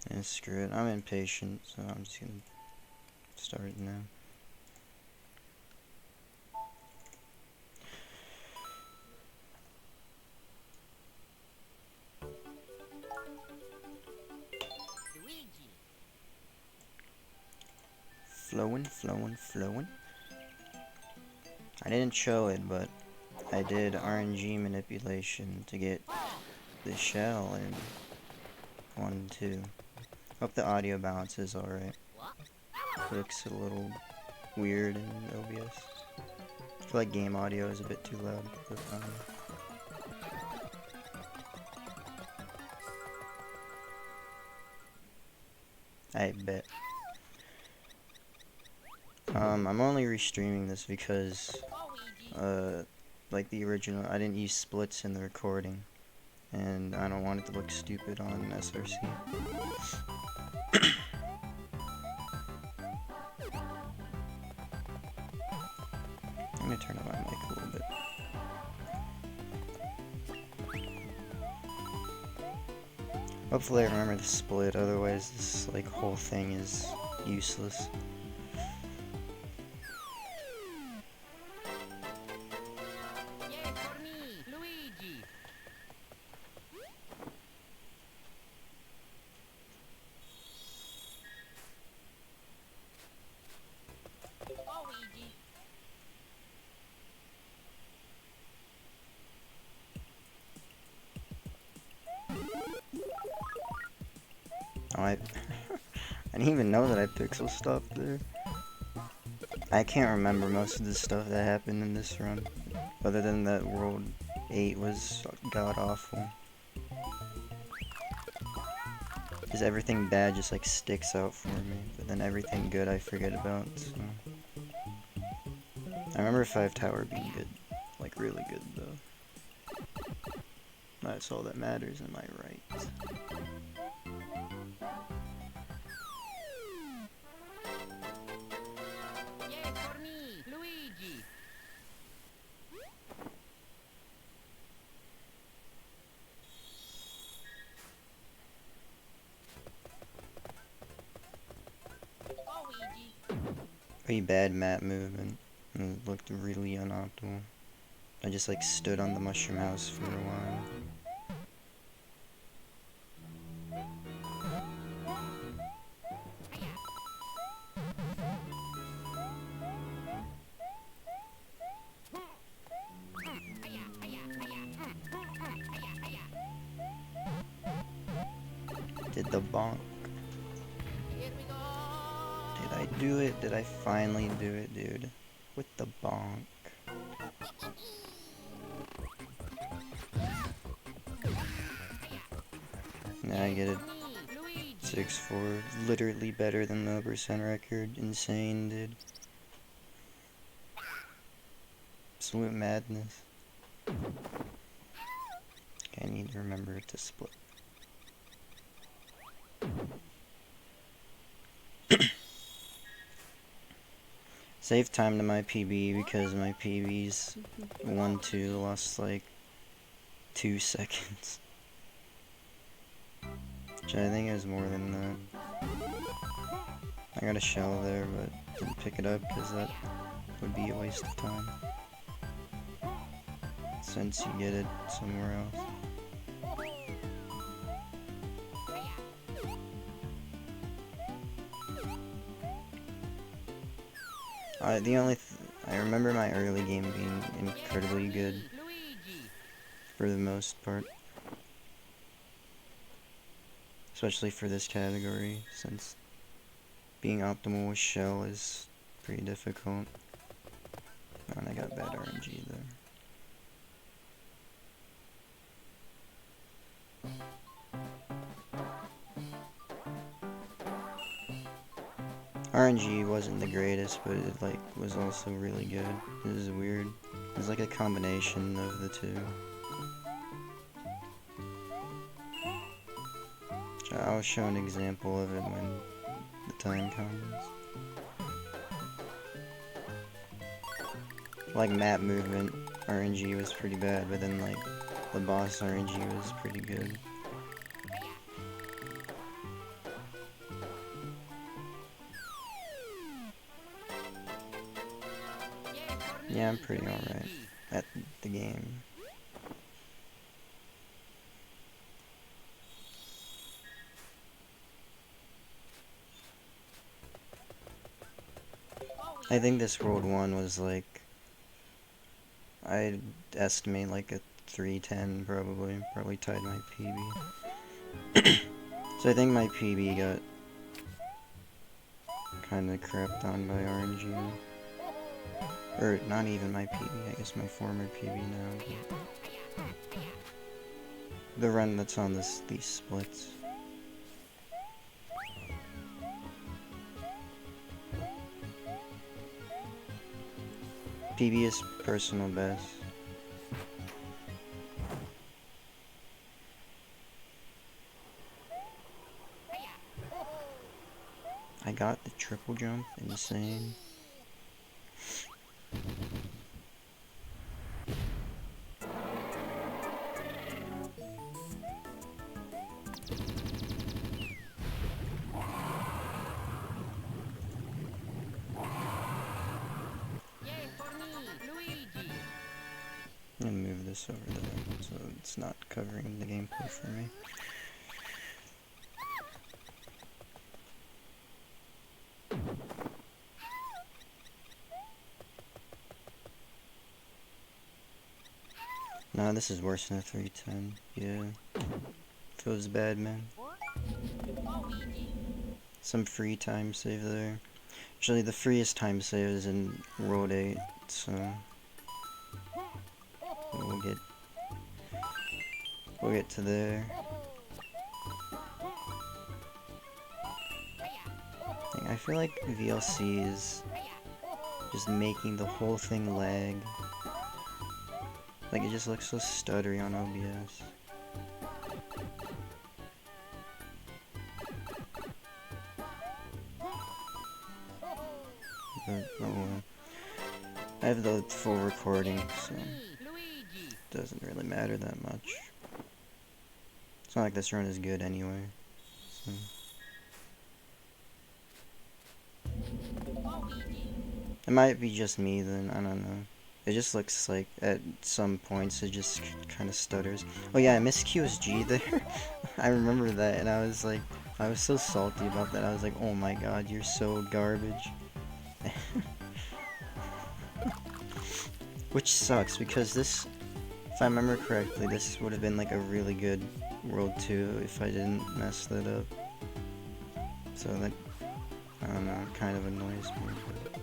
And screw it, I'm impatient, so I'm just gonna start it now. Flowing. I didn't show it, but I did RNG manipulation to get the shell in 1, 2. Hope the audio balance is alright. Looks a little weird in OBS. I feel like game audio is a bit too loud, but I bet. I'm only restreaming this because, like the original, I didn't use splits in the recording, and I don't want it to look stupid on SRC. I'm gonna turn up my mic a little bit. Hopefully I remember to split, otherwise this like whole thing is useless. Oh, I didn't even know that I pixel stopped there. I can't remember most of the stuff that happened in this run, other than that World 8 was god-awful. Because everything bad just like sticks out for me, but then everything good I forget about, so. I remember 5 Tower being good, like really good though. That's all that matters, am I right? Pretty bad map movement. It looked really unoptimal. I just like stood on the mushroom house for a while. Did the bonk. Did I do it? Did I finally do it, dude? With the bonk. Now I get it. 6-4. Literally better than the percent record. Insane, dude. Absolute madness. Okay, I need to remember to split. Save time to my PB because my PB's 1-2 lost like 2 seconds. Which I think is more than that. I got a shell there, but didn't pick it up because that would be a waste of time. Since you get it somewhere else. I remember my early game being incredibly good for the most part, especially for this category, since being optimal with shell is pretty difficult. Oh, and I got bad RNG there. RNG wasn't the greatest, but it like was also really good. This is weird. It's like a combination of the two. I'll show an example of it when the time comes. Like map movement, RNG was pretty bad, but then like the boss RNG was pretty good. Yeah, I'm pretty alright at the game. I think this World 1 was like, I'd estimate like a 310 probably tied my PB. So I think my PB got kinda crapped on by RNG. Or not even my PB, I guess my former PB now. But the run that's on these splits. PB is personal best. I got the triple jump, insane. I'm gonna move this over there so it's not covering the gameplay for me. Nah, this is worse than a 310. Yeah. Feels bad, man. Some free time save there. Actually, the freest time save is in World 8, so we'll get to there. I feel like VLC is just making the whole thing lag. Like, it just looks so stuttery on OBS. But, oh well. I have the full recording, so it doesn't really matter that much. It's not like this run is good anyway. So. It might be just me then, I don't know. It just looks like at some points it just kind of stutters. Oh yeah, I missed QSG there. I remember that and I was like, I was so salty about that. I was like, oh my god, you're so garbage. Which sucks because this, if I remember correctly, this would have been like a really good World 2 if I didn't mess that up. So that, I don't know, it kind of annoys me. But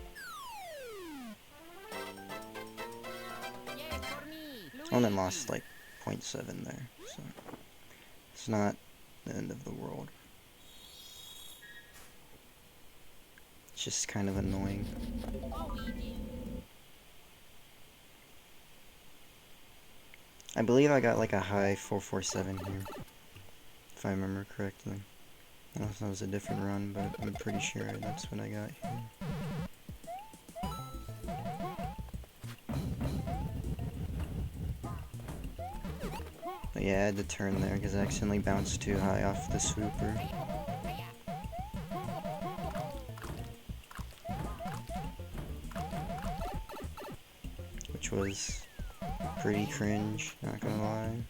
only lost like 0.7 there, so it's not the end of the world. It's just kind of annoying. I believe I got like a high 447 here, if I remember correctly. I don't know if that was a different run, but I'm pretty sure that's what I got here. But yeah, I had to turn there because I accidentally bounced too high off the swooper. Which was pretty cringe, not gonna lie.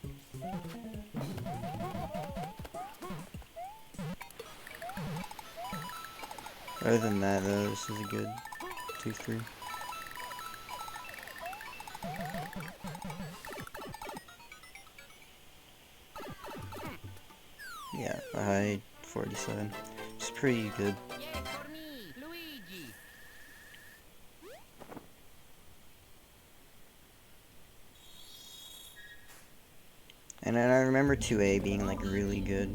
Other than that though, this is a good 2-3. Yeah, a high 47. It's pretty good. And I remember 2A being like really good.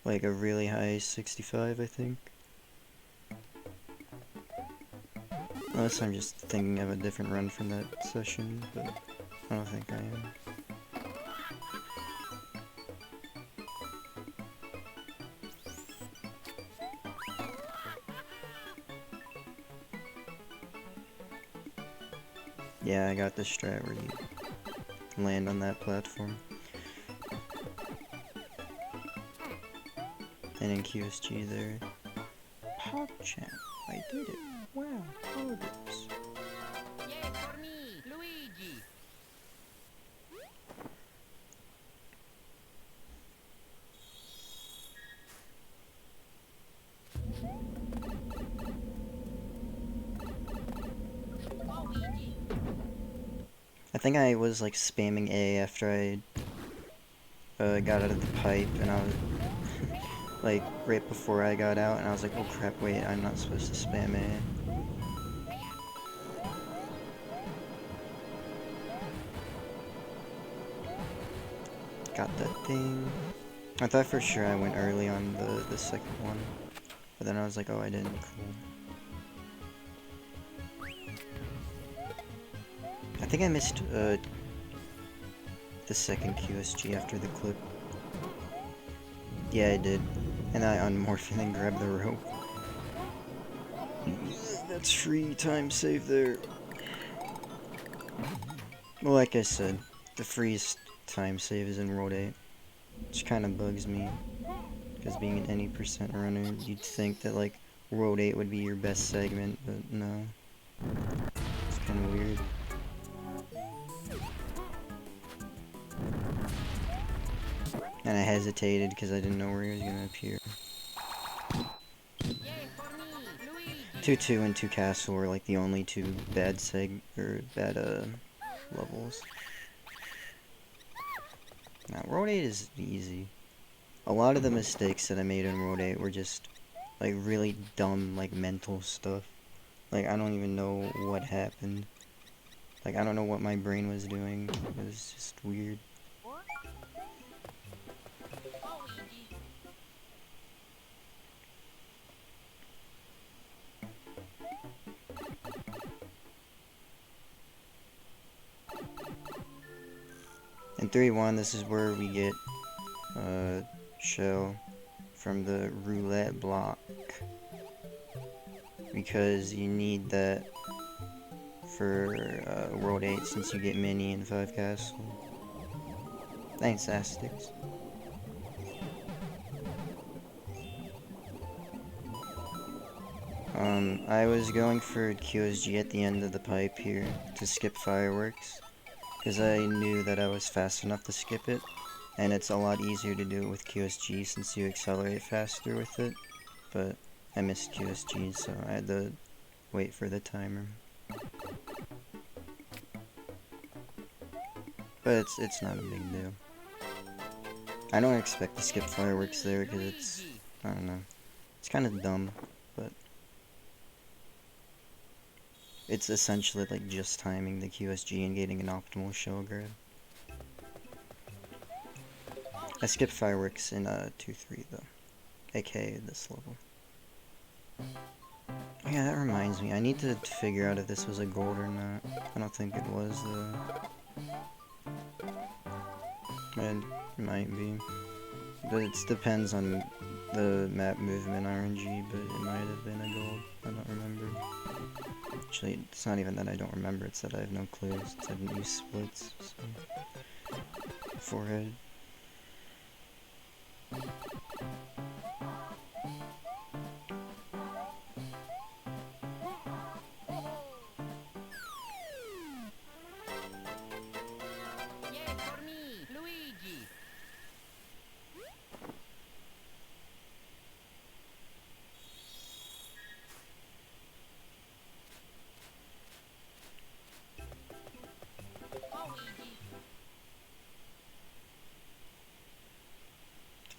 Like a really high 65, I think. Unless I'm just thinking of a different run from that session, but I don't think I am. Yeah, I got the strat where you land on that platform. And in QSG there. PogChamp, I did it. Wow, Poggers. I think I was like spamming A after I got out of the pipe, and I was like right before I got out, and I was like, oh crap, wait, I'm not supposed to spam A. Got that thing. I thought for sure I went early on the second one, but then I was like, oh, I didn't. Cool. I think I missed the second QSG after the clip. Yeah, I did. And I unmorphed and then grabbed the rope. That's free time save there. Well, like I said, the freest time save is in Road 8. Which kind of bugs me. Because being an any percent runner, you'd think that, like, Road 8 would be your best segment, but no. It's kind of weird. And I hesitated because I didn't know where he was going to appear. 2-2 and 2 Castle were like the only two bad levels. Now, Road 8 is easy. A lot of the mistakes that I made in Road 8 were just, like, really dumb, like, mental stuff. Like, I don't even know what happened. Like, I don't know what my brain was doing. It was just weird. In 3-1, this is where we get shell from the roulette block, because you need that for World 8 since you get mini in 5 Castle. Thanks, Astics. I was going for QSG at the end of the pipe here to skip fireworks, because I knew that I was fast enough to skip it, and it's a lot easier to do it with QSG since you accelerate faster with it, but I missed QSG, so I had to wait for the timer. But it's not a big deal. I don't expect to skip fireworks there because it's, I don't know, it's kind of dumb, but it's essentially like just timing the QSG and getting an optimal shell grab. I skipped fireworks in 2-3 though, aka this level. Oh yeah, that reminds me, I need to figure out if this was a gold or not. I don't think it was though. It might be. But it depends on the map movement RNG, but it might have been a gold. I don't remember. Actually, it's not even that I don't remember, it's that I have no clue since I didn't use splits. So. Forehead.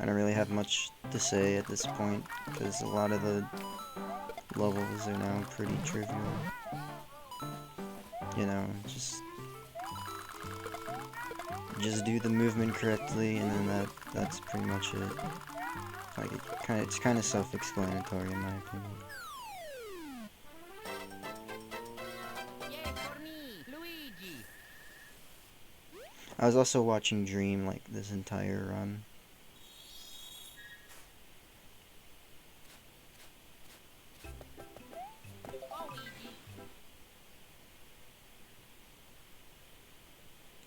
I don't really have much to say at this point, because a lot of the levels are now pretty trivial. You know, just do the movement correctly, and then that's pretty much it. Like, it's kind of self-explanatory in my opinion. I was also watching Dream like this entire run.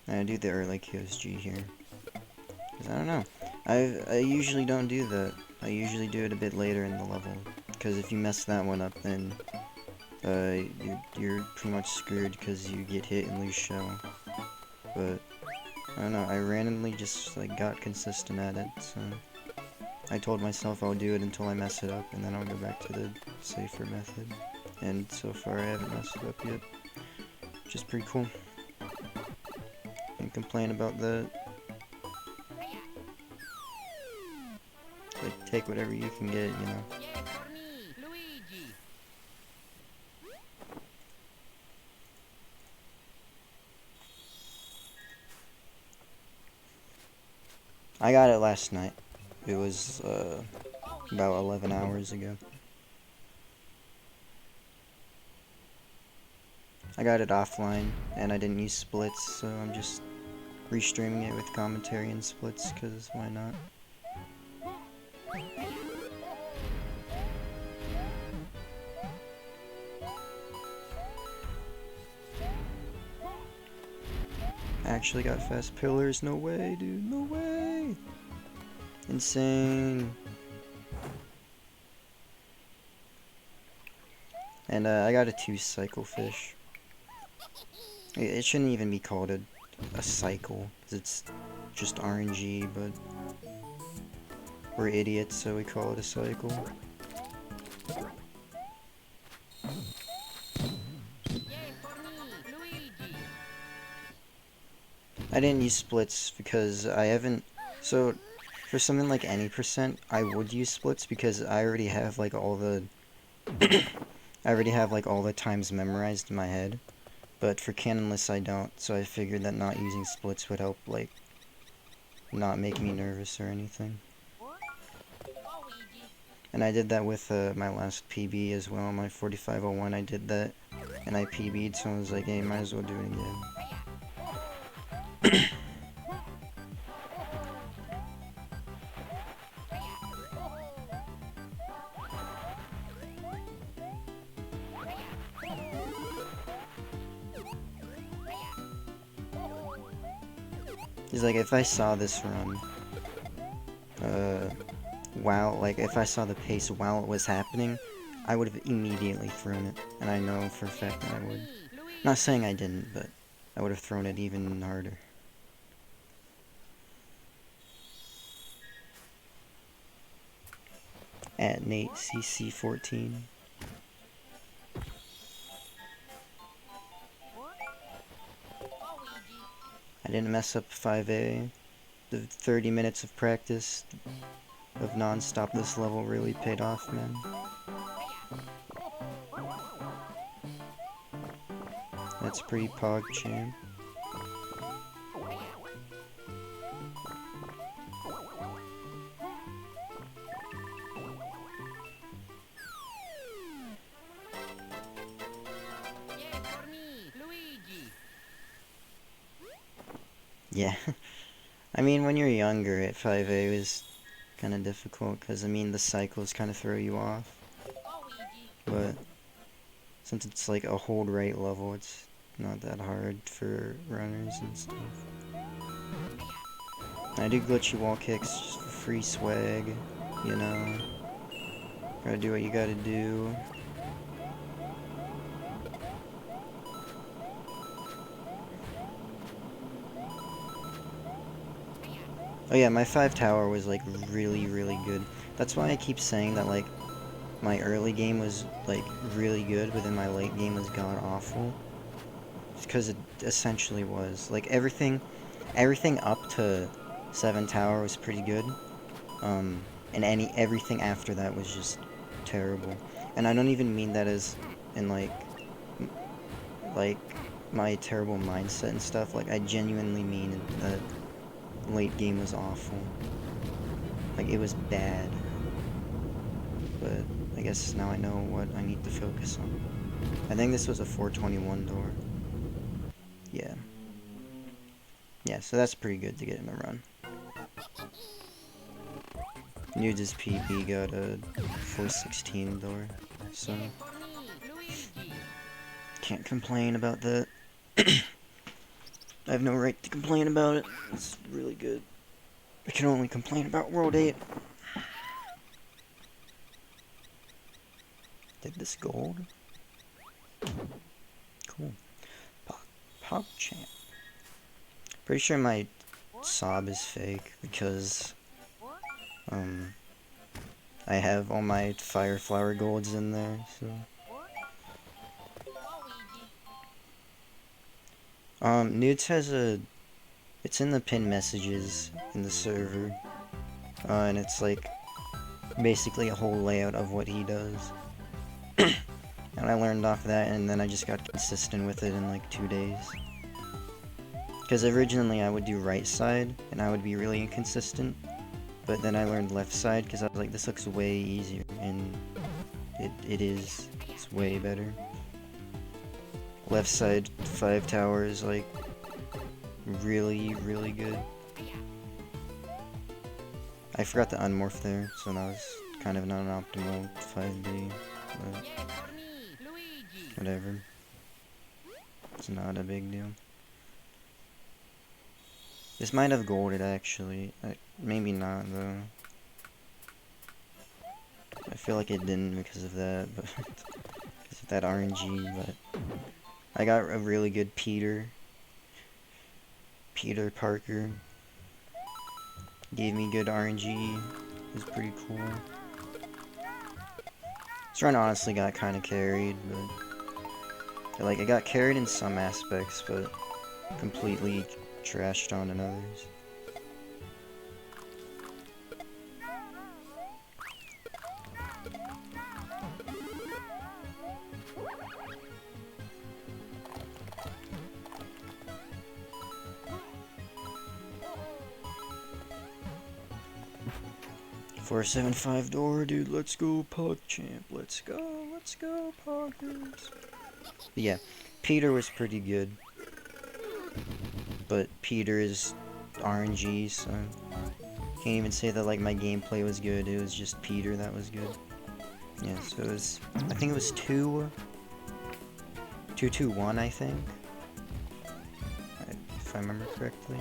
And I do the early QSG here. Because I don't know. I usually don't do that. I usually do it a bit later in the level. Because if you mess that one up, then you're pretty much screwed because you get hit and lose shell. But I don't know, I randomly just like got consistent at it, so I told myself I'll do it until I mess it up, and then I'll go back to the safer method. And so far I haven't messed it up yet, which is pretty cool. Can't complain about that. Like, take whatever you can get, you know. I got it last night. It was, about 11 hours ago. I got it offline, and I didn't use splits, so I'm just restreaming it with commentary and splits, because why not? I actually got fast pillars. No way, dude. No way. Insane. And I got a 2-cycle fish. It shouldn't even be called a cycle, because it's just RNG, but we're idiots, so we call it a cycle. I didn't use splits because I haven't, so for something like any percent, I would use splits because I already have like all the, I already have like all the times memorized in my head, but for Cannonless I don't, so I figured that not using splits would help like not make me nervous or anything. And I did that with my last PB as well, my 4501, I did that, and I PB'd, so I was like, hey, might as well do it again. He's like, if I saw this run, like, if I saw the pace while it was happening, I would have immediately thrown it, and I know for a fact that I would. Not saying I didn't, but I would have thrown it even harder. At Nate CC14. I didn't mess up 5A. The 30 minutes of practice of non-stop this level really paid off, man. That's pretty pog champ. Yeah. I mean, when you're younger at 5A, it was kind of difficult, because, I mean, the cycles kind of throw you off. But since it's like a hold right level, it's not that hard for runners and stuff. I do glitchy wall kicks just for free swag, you know. Gotta do what you gotta do. Oh yeah, my 5 tower was like really, really good. That's why I keep saying that like my early game was like really good, but then my late game was god awful. It's because it essentially was. Like everything up to 7 tower was pretty good. And everything after that was just terrible. And I don't even mean that as in like my terrible mindset and stuff. Like I genuinely mean that late game was awful. Like it was bad. But I guess now I know what I need to focus on. I think this was a 421 door. Yeah. Yeah, so that's pretty good to get in a run. Nudes' PB got a 416 door, so can't complain about that. I have no right to complain about it. It's really good. I can only complain about World 8. Did this gold? Cool. Pop champ. Pretty sure my sob is fake because I have all my fire flower golds in there, so Nudes has a It's in the pin messages in the server, and it's like basically a whole layout of what he does. And I learned off that, and then I just got consistent with it in like 2 days. Because originally I would do right side, and I would be really inconsistent. But then I learned left side, because I was like, this looks way easier, and it is. It's way better. Left side 5 towers, like, really, really good. I forgot to unmorph there, so that was kind of not an optimal 5D, but whatever. It's not a big deal. This might have golded, actually. Maybe not, though. I feel like it didn't because of that, but because of that RNG, but I got a really good Peter Parker. Gave me good RNG. It was pretty cool. This run honestly got kind of carried, but like, it got carried in some aspects, but completely trashed on in others. $475 door, dude. Let's go, Pug Champ. Let's go, Poggers. Yeah, Peter was pretty good, but Peter is RNG, so can't even say that like my gameplay was good. It was just Peter that was good. Yeah, so it was. I think it was 2-2-1. I think, if I remember correctly.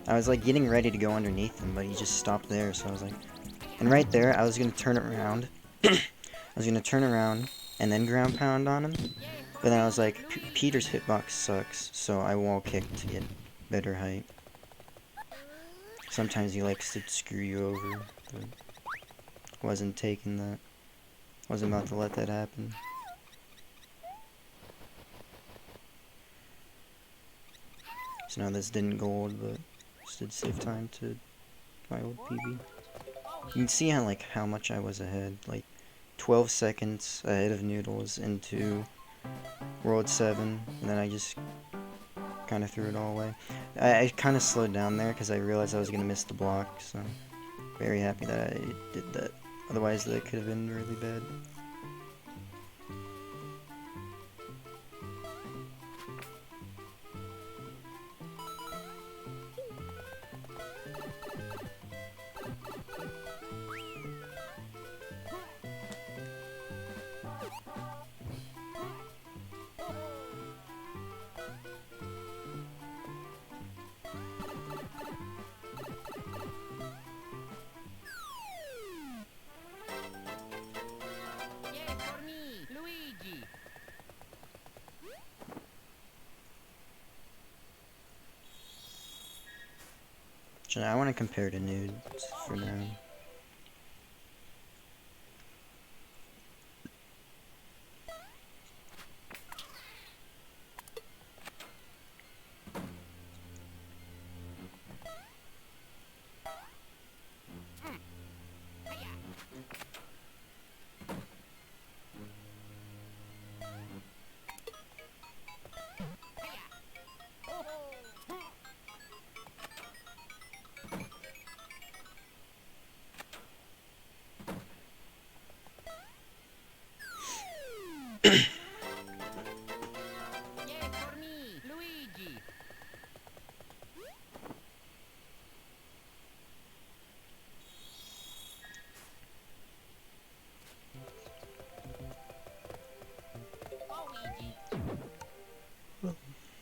I was like getting ready to go underneath him, but he just stopped there, so I was like... And right there, I was gonna turn it around. I was gonna turn around and then ground pound on him. But then I was like, Peter's hitbox sucks, so I wall kick to get better height. Sometimes he likes to screw you over, but wasn't taking that. Wasn't about to let that happen. So now this didn't gold, but just did save time to my old PB. You can see how much I was ahead, like 12 seconds ahead of Noodles into World 7, and then I just kind of threw it all away. I kind of slowed down there because I realized I was going to miss the block, so very happy that I did that. Otherwise that could have been really bad. I want to compare to nudes for now.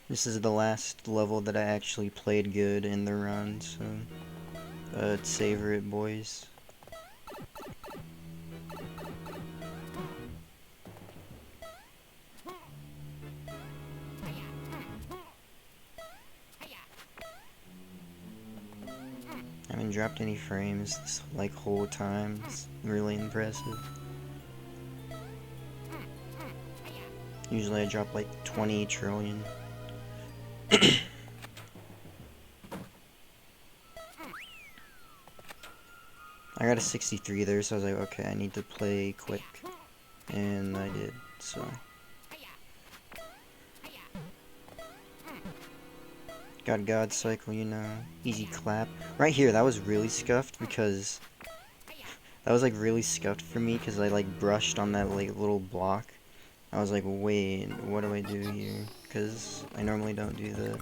This is the last level that I actually played good in the run, so savor it, boys. I haven't dropped any frames this whole time. It's really impressive. Usually I drop like 20 trillion. I got a 63 there, so I was like, okay, I need to play quick. And I did, so. Got God Cycle, you know. Easy clap. Right here, that was really scuffed because... That was like really scuffed for me because I like brushed on that like little block. I was like, wait, what do I do here? Because I normally don't do that.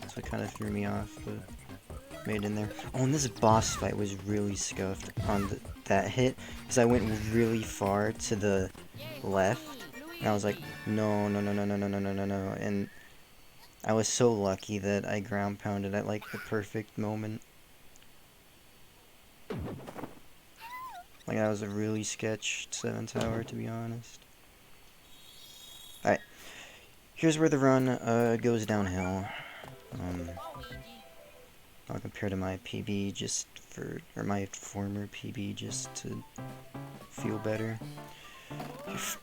So it kind of threw me off, but made it in there. Oh, and this boss fight was really scuffed on that hit because I went really far to the left. And I was like, no, no, no, no, no, no, no, no, no, no. And I was so lucky that I ground pounded at like the perfect moment. Like that was a really sketched 7 tower, to be honest. Alright. Here's where the run goes downhill. I'll compare to my PB just for, or my former PB just to feel better.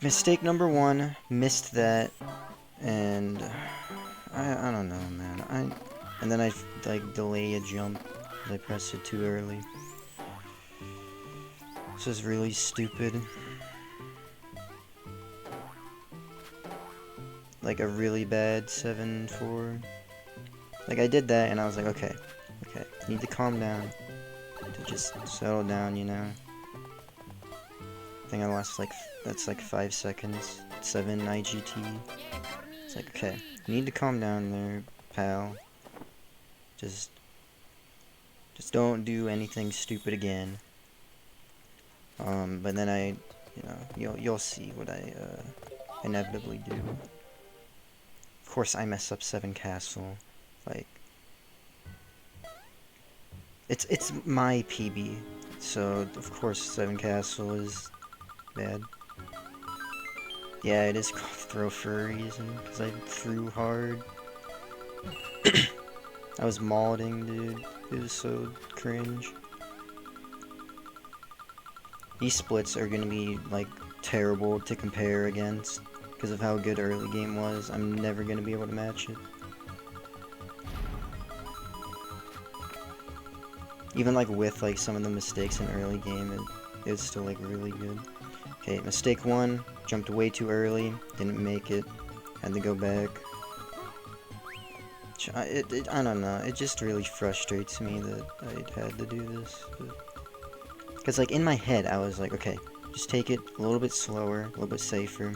Mistake number 1, missed that, and I don't know, man. And then I like delay a jump because I pressed it too early. This is really stupid. Like a really bad 7-4. Like I did that and I was like, okay, need to calm down, to just settle down, you know. I think I lost like, that's like 5 seconds, 7 IGT. It's like, okay, you need to calm down there, pal. Just don't do anything stupid again. But then I, you know, you'll see what I inevitably do. Of course, I mess up 7 castle. Like, it's my PB, so of course 7 castle is bad. Yeah, it is called throw for a reason, because I threw hard. I was modding, dude. It was so cringe. These splits are gonna be, like, terrible to compare against, because of how good early game was. I'm never gonna be able to match it. Even, like, with, like, some of the mistakes in early game, it was still, like, really good. Okay, mistake 1, jumped way too early, didn't make it, had to go back. I don't know, it just really frustrates me that I had to do this. Because, like, in my head, I was like, okay, just take it a little bit slower, a little bit safer.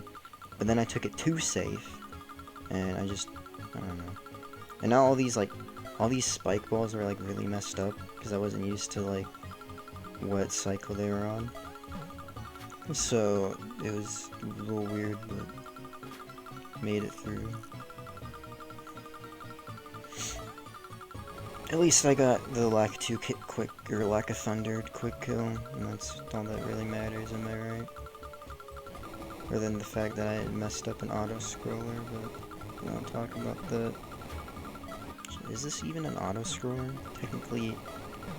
But then I took it too safe, and I don't know. And now all these spike balls are, like, really messed up, because I wasn't used to, like, what cycle they were on. So, it was a little weird, but made it through. At least I got the lack of thunder quick kill, and that's all that really matters, am I right? Other than the fact that I messed up an auto-scroller, but we won't talk about that. Is this even an auto-scroller? Technically,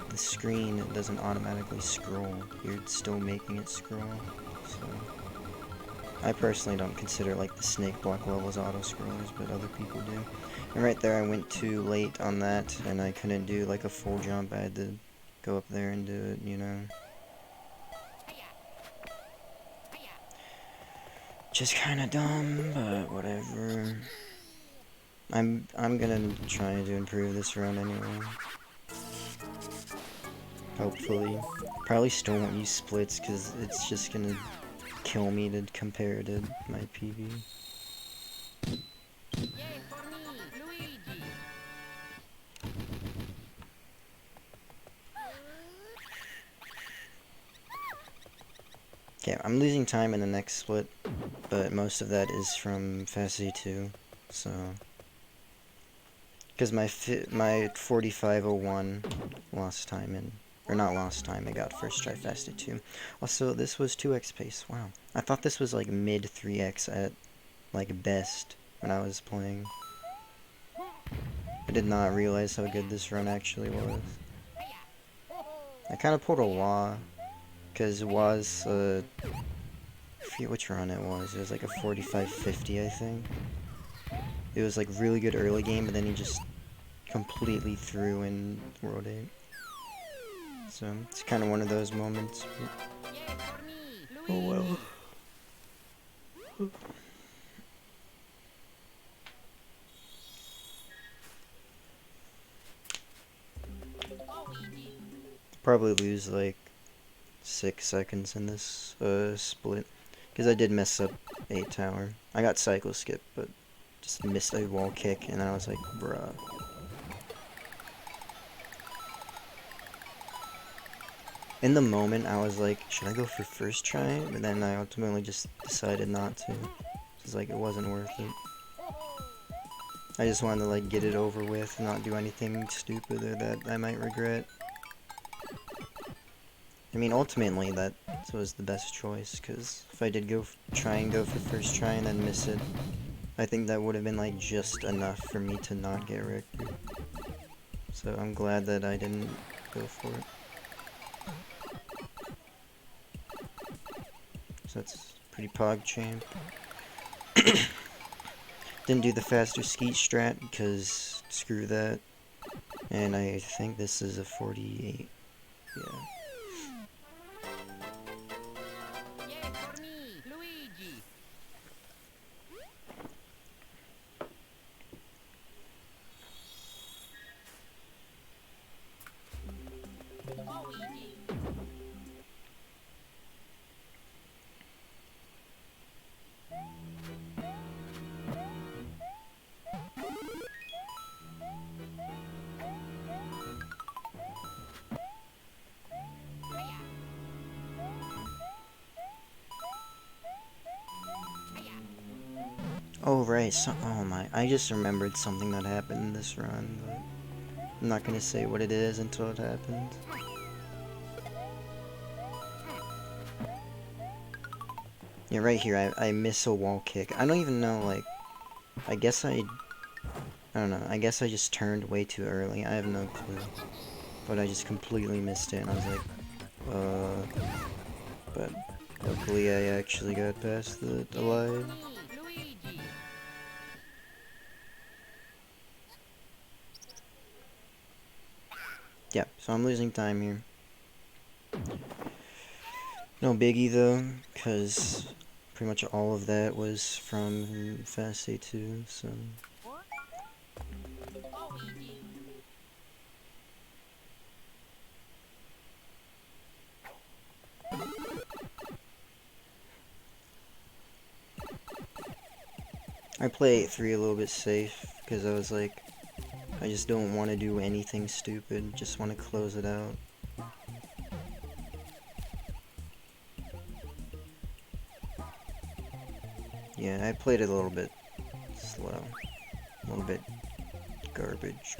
the screen doesn't automatically scroll. You're still making it scroll, so... I personally don't consider, like, the snake block levels auto-scrollers, but other people do. And right there, I went too late on that, and I couldn't do, like, a full jump. I had to go up there and do it, you know. Just kinda dumb, but whatever. I'm gonna try to improve this run anyway. Hopefully. Probably still won't use splits, because it's just gonna kill me to compare to my PB. Okay, I'm losing time in the next split, but most of that is from Fast 2, so... Because my 4501 lost time in... Or not lost time, I got first try Fast 2. Also, this was 2x pace, wow. I thought this was like mid 3x at, like, best when I was playing. I did not realize how good this run actually was. I kind of pulled a Wah, because Wah's forget which run it was. It was like a 45-50, I think. It was like really good early game, but then he just completely threw in World 8. So it's kind of one of those moments. Oh well. Probably lose like 6 seconds in this split, because I did mess up 8 tower. I got cycle skip, but just missed a wall kick, and I was like, bruh. In the moment, I was like, should I go for first try? But then I ultimately just decided not to. It's like, it wasn't worth it. I just wanted to like get it over with, not do anything stupid or that I might regret. I mean, ultimately, that was the best choice, because if I did try and go for first try and then miss it, I think that would have been like just enough for me to not get record. So I'm glad that I didn't go for it. So that's pretty pog champ. Didn't do the faster skeet strat because screw that. And I think this is a 48. Yeah. Oh right, so, oh my, I just remembered something that happened in this run, but I'm not gonna say what it is until it happens. Yeah, right here, I miss a wall kick. I don't even know, like, I don't know, I guess I just turned way too early, I have no clue. But I just completely missed it, and I was like, but luckily I actually got past the line. Yeah, so I'm losing time here. No biggie though, because pretty much all of that was from Fast A2, so... I play 8-3 a little bit safe, because I was like, I just don't want to do anything stupid, just want to close it out. Yeah, I played it a little bit slow, a little bit garbage.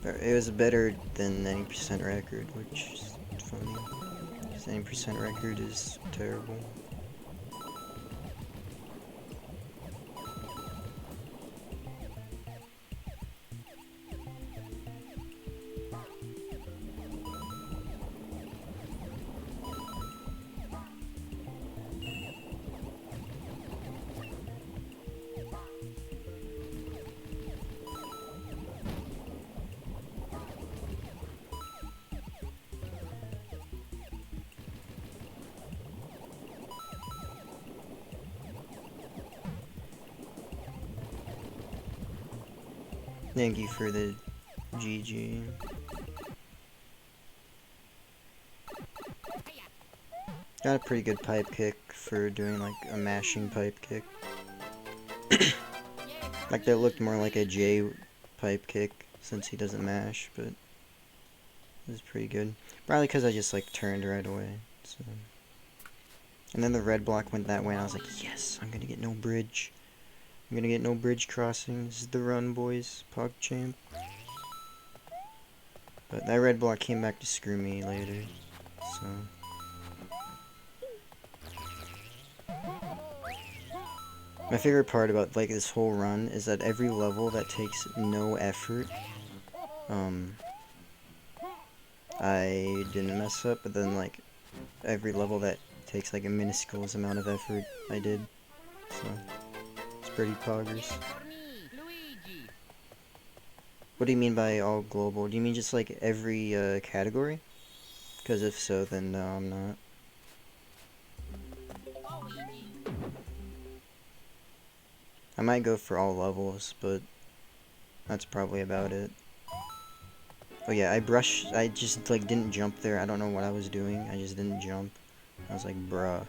But it was better than 90% record, which is funny, because 90% record is terrible. Thank you for the GG. Got a pretty good pipe kick for doing like a mashing pipe kick. Like that looked more like a J pipe kick since he doesn't mash, but it was pretty good. Probably because I just like turned right away. So. And then the red block went that way and I was like, yes, I'm gonna get no bridge. I'm gonna get no bridge crossing. This is the run, boys. Pog champ. But that red block came back to screw me later. So. My favorite part about like this whole run is that every level that takes no effort, I didn't mess up, but then like every level that takes like a minuscule amount of effort I did. So, it's pretty poggers. What do you mean by all global? Do you mean just like every category? Because if so, then no, I'm not. I might go for all levels, but that's probably about it. Oh yeah, I just like didn't jump there. I don't know what I was doing. I just didn't jump. I was like, bruh.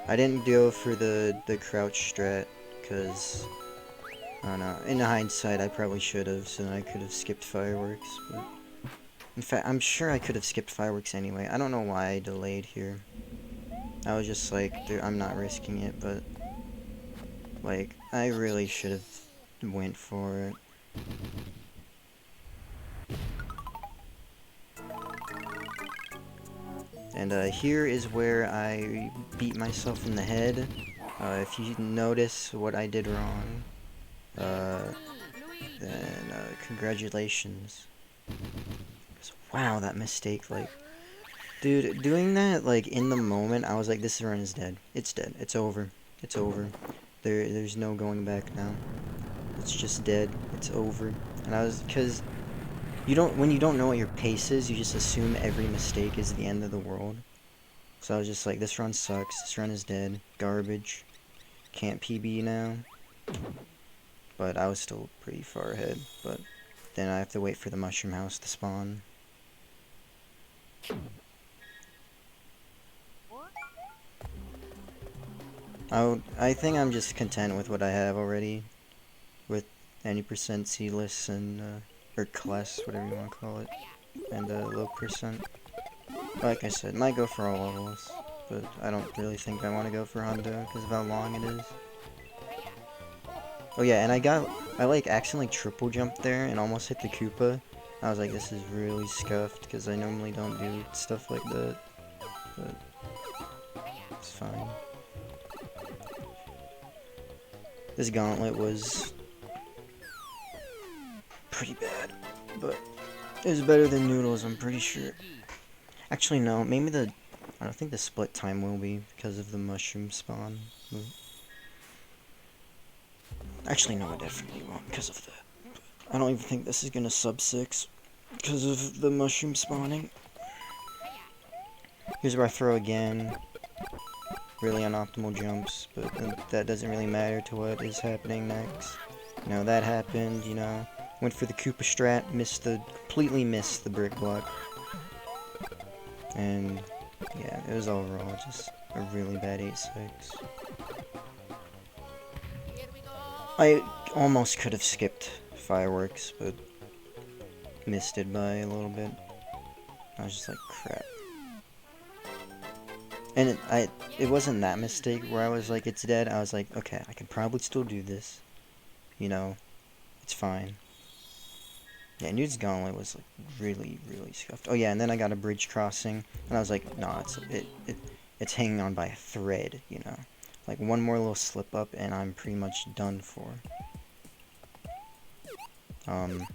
I didn't go for the crouch strat, because, I don't know, in hindsight I probably should have, so then I could have skipped fireworks, but... In fact, I'm sure I could have skipped fireworks anyway. I don't know why I delayed here. I was just like, I'm not risking it, but... Like, I really should have went for it. And here is where I beat myself in the head. If you notice what I did wrong, then congratulations. Wow, that mistake, like... Dude, doing that, like, in the moment, I was like, this run is dead. It's dead. It's over. It's over. There's no going back now. It's just dead. It's over. And I was... Because... when you don't know what your pace is, you just assume every mistake is the end of the world. So I was just like, this run sucks. This run is dead. Garbage. Can't PB now. But I was still pretty far ahead. But then I have to wait for the mushroom house to spawn. I think I'm just content with what I have already. With any percent seedless and, or class, whatever you want to call it. And, low percent. Like I said, might go for all levels. But I don't really think I want to go for Hundo because of how long it is. Oh yeah, and I like accidentally triple jumped there and almost hit the Koopa. I was like, this is really scuffed because I normally don't do stuff like that. But it's fine. This gauntlet was pretty bad, but it was better than Noodles, I'm pretty sure. Actually, no, maybe I don't think the split time will be because of the mushroom spawn. Actually, no, it definitely won't because of that. I don't even think this is gonna sub 6 because of the mushroom spawning. Here's where I throw again. Really unoptimal jumps, but that doesn't really matter to what is happening next. You know, that happened, you know. Went for the Koopa strat, completely missed the brick block. And, yeah, it was overall just a really bad 8-6. I almost could have skipped fireworks, but missed it by a little bit. I was just like, crap. And it wasn't that mistake where I was like, it's dead. I was like, okay, I could probably still do this. You know, it's fine. Yeah, Nude's Gauntlet was like really, really scuffed. Oh yeah, and then I got a bridge crossing, and I was like, no, it's hanging on by a thread, you know. Like one more little slip up, and I'm pretty much done for. And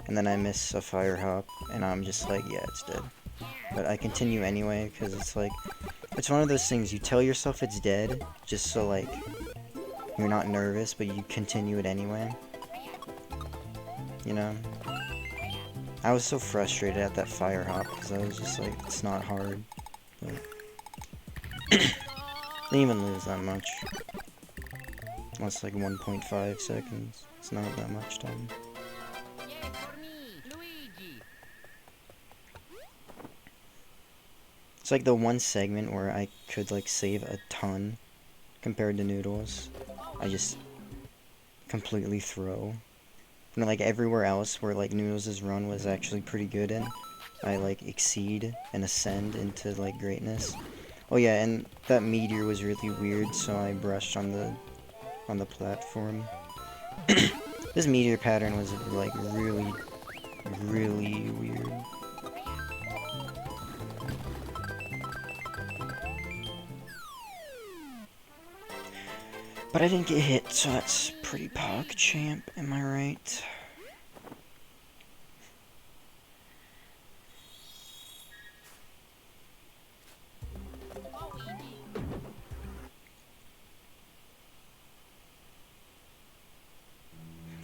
then I miss a fire hop, and I'm just like, yeah, it's dead. But I continue anyway, because it's like, it's one of those things, you tell yourself it's dead, just so like, you're not nervous, but you continue it anyway. You know? I was so frustrated at that fire hop, because I was just like, it's not hard. But didn't even lose that much. That's like 1.5 seconds. It's not that much time. It's like the one segment where I could like save a ton compared to Noodles. I just completely throw. And like everywhere else where like Noodles' run was actually pretty good in, I like exceed and ascend into like greatness. Oh yeah, and that meteor was really weird, so I brushed on the platform. This meteor pattern was like really, really weird. But I didn't get hit, so that's pretty pog champ, am I right?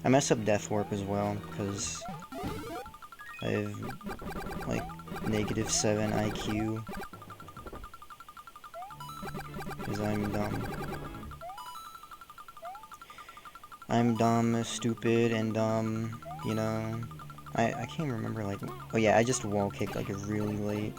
I mess up death warp as well, because I have, like, -7 IQ. Because I'm dumb. I'm dumb, stupid, and dumb, you know. I can't remember, like... Oh yeah, I just wall kicked, like, really late.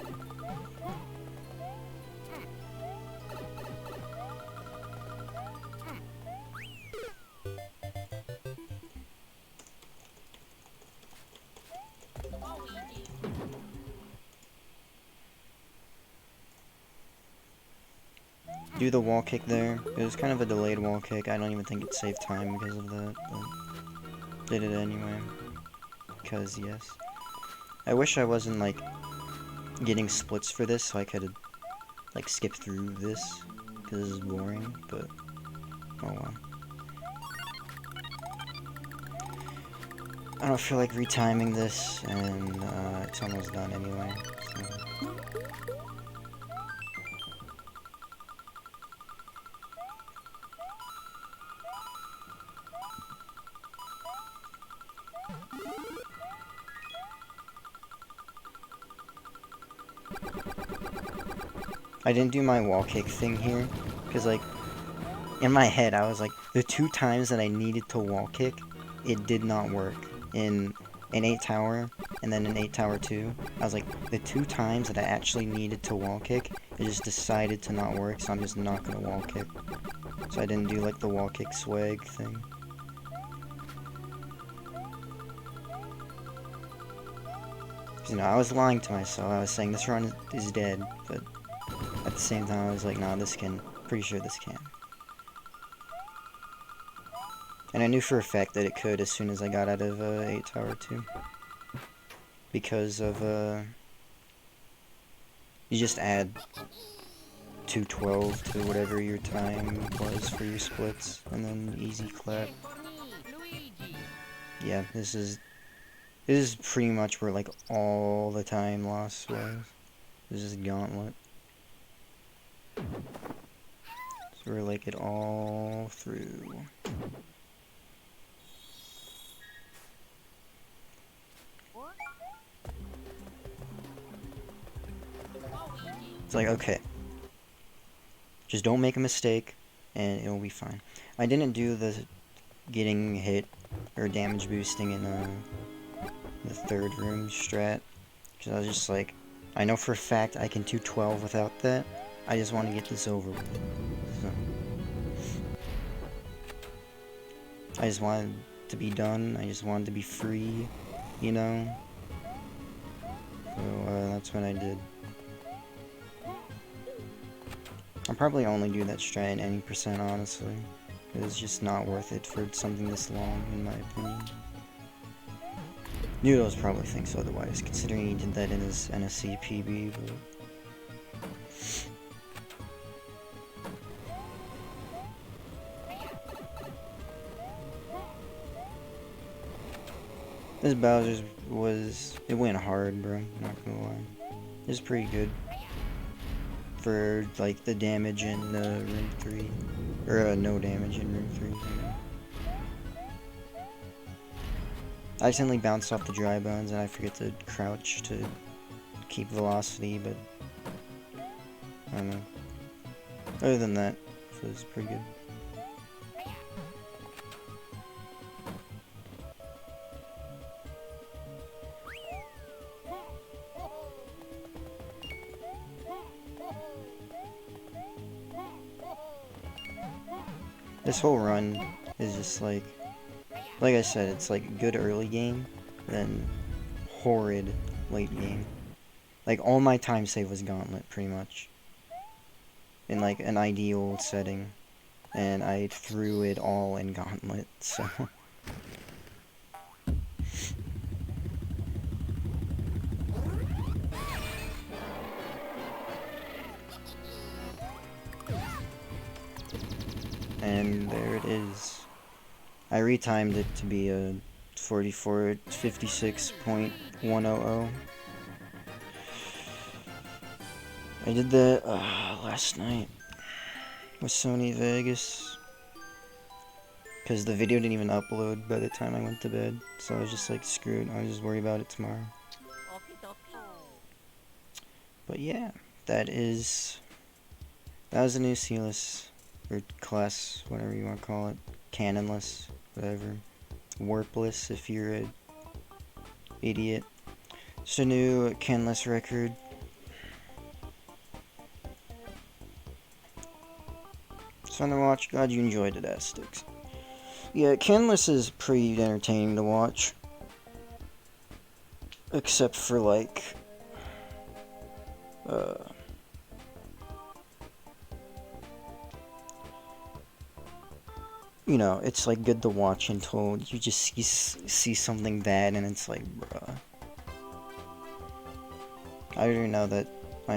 Do the wall kick there. It was kind of a delayed wall kick. I don't even think it saved time because of that, but did it anyway. Because, yes. I wish I wasn't, like, getting splits for this so I could, like, skip through this. Because this is boring, but... Oh well. I don't feel like retiming this, and it's almost done anyway, so... I didn't do my wall kick thing here, because, like, in my head, I was like, the 2 times that I needed to wall kick, it did not work. In an 8 tower, and then an 8 tower 2, I was like, the 2 times that I actually needed to wall kick, it just decided to not work, so I'm just not gonna wall kick. So I didn't do, like, the wall kick swag thing. You know, I was lying to myself. I was saying this run is dead, but at the same time, I was like, nah, this can. Pretty sure this can. And I knew for a fact that it could as soon as I got out of 8 Tower 2. Because of, you just add 212 to whatever your time was for your splits, and then easy clap. Yeah, this is pretty much where, like, all the time loss was. This is Gauntlet. So we're, like, it all through. It's like, okay. Just don't make a mistake, and it'll be fine. I didn't do the getting hit or damage boosting in the 3rd room strat, because I was just like, I know for a fact I can 212 without that. I just want to get this over with. So, I just wanted to be done. I just wanted to be free, you know? So that's what I did. I'll probably only do that strat in any percent, honestly. It's just not worth it for something this long, in my opinion. Noodles probably thinks otherwise, considering he did that in his NSC PB, but... This Bowser's it went hard, bro, not gonna lie. It was pretty good. For, like, the damage in Room 3. Or, no damage in Room 3, you know. I accidentally bounced off the dry bones and I forget to crouch to keep velocity, but I don't know. Other than that, it was pretty good. This whole run is just like I said, it's like good early game, then horrid late game. Like, all my time save was Gauntlet, pretty much. In, like, an ideal setting. And I threw it all in Gauntlet, so... And there it is. I retimed it to be a 44:56.100. I did that last night with Sony Vegas. Because the video didn't even upload by the time I went to bed. So I was just like, screw it, I'll just worry about it tomorrow. But yeah, that was the new C-less, or class, whatever you want to call it. Cannonless, whatever. Warpless if you're an idiot. It's a new Cannonless record. It's fun to watch. Glad you enjoyed it, Sticks. Yeah, Cannonless is pretty entertaining to watch. Except for, like, you know, it's, like, good to watch until you just see something bad and it's like, bruh. I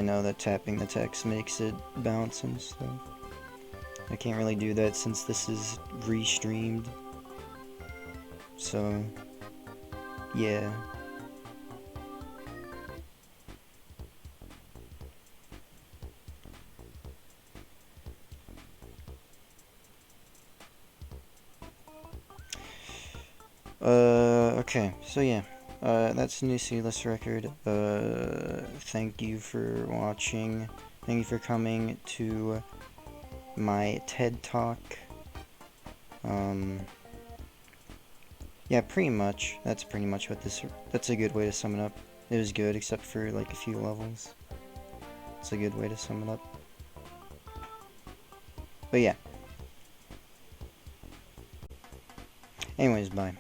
know that tapping the text makes it bounce and stuff. I can't really do that since this is restreamed. So, yeah. Okay, so yeah. That's the new C-less record. Thank you for watching. Thank you for coming to my TED Talk. Yeah, pretty much. That's pretty much what that's a good way to sum it up. It was good, except for, like, a few levels. It's a good way to sum it up. But yeah. Anyways, bye.